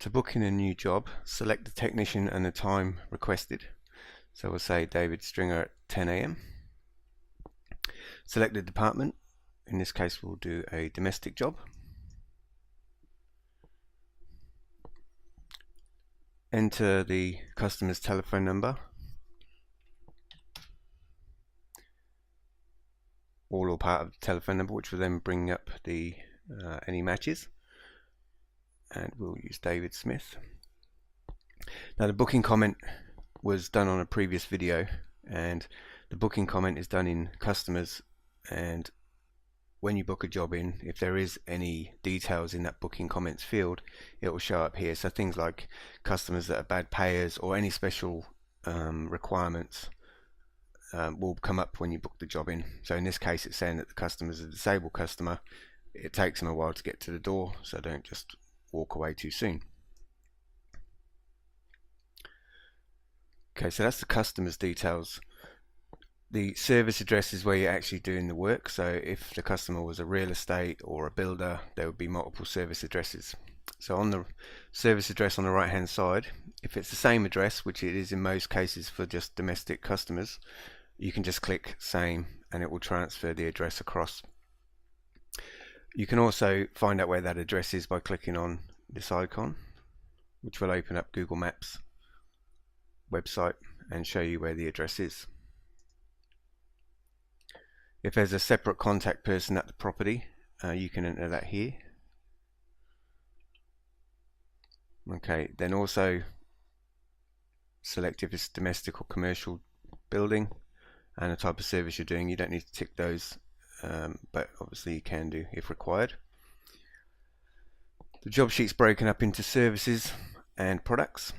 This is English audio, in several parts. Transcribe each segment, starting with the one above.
To book in a new job, select the technician and the time requested. So we'll say David Stringer at 10 AM. Select the department. In this case we'll do a domestic job. Enter the customer's telephone number, all or part of the telephone number, which will then bring up the any matches, and we'll use David Smith. Now the booking comment was done on a previous video, and the booking comment is done in customers, and when you book a job in, if there is any details in that booking comments field, it will show up here. So things like customers that are bad payers or any special requirements will come up when you book the job in. So in this case it's saying that the customer is a disabled customer. It takes them a while to get to the door, so don't just walk away too soon. Okay, so that's the customer's details. The service address is where you're actually doing the work. So if the customer was a real estate or a builder, there would be multiple service addresses. So on the service address on the right hand side, if it's the same address, which it is in most cases for just domestic customers, you can just click same and it will transfer the address across. You can also find out where that address is by clicking on this icon, which will open up Google Maps website and show you where the address is. If there's a separate contact person at the property, you can enter that here. Okay, then also select if it's domestic or commercial building and the type of service you're doing. You don't need to tick those, but obviously you can do if required. The job sheet's broken up into services and products.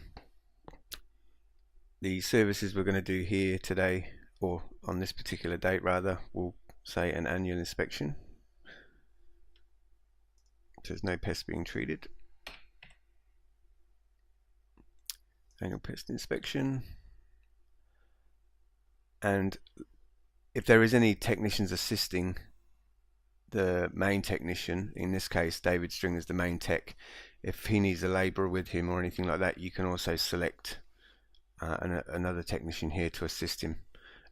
The services we're going to do here today, or on this particular date rather, we'll say an annual inspection. There's no pests being treated. Annual pest inspection. And if there is any technicians assisting the main technician, in this case David Stringer is the main tech, if he needs a labourer with him or anything like that, you can also select another technician here to assist him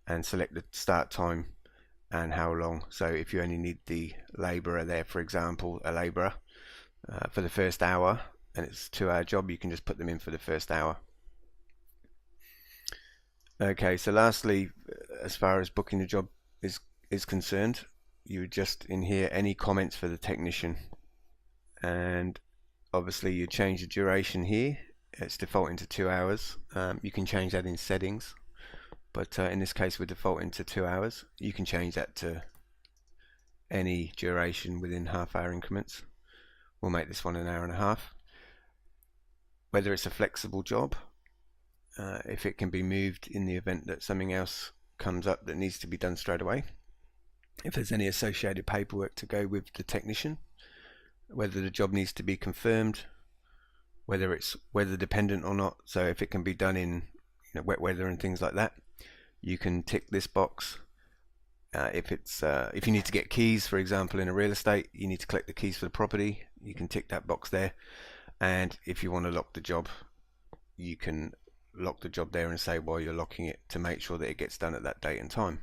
and select the start time and how long. So if you only need the labourer there, for example a labourer for the first hour, and it's a 2-hour job, you can just put them in for the first hour. Okay, so lastly, as far as booking the job is concerned, you just in here any comments for the technician, and obviously you change the duration here. It's defaulting to 2 hours. You can change that in settings, but in this case we're defaulting to 2 hours. You can change that to any duration within half-hour increments. We'll make this one 1.5 hours. Whether it's a flexible job, if it can be moved in the event that something else comes up that needs to be done straight away, if there's any associated paperwork to go with the technician, whether the job needs to be confirmed, whether it's weather dependent or not. So if it can be done in wet weather and things like that, you can tick this box. If you need to get keys, for example in a real estate, you need to collect the keys for the property, you can tick that box there. And if you want to lock the job, you can lock the job there and say why you're locking it, to make sure that it gets done at that date and time.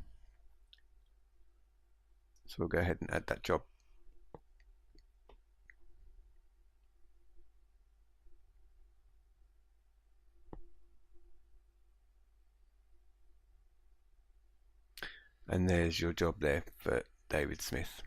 So we'll go ahead and add that job. And there's your job there for David Smith.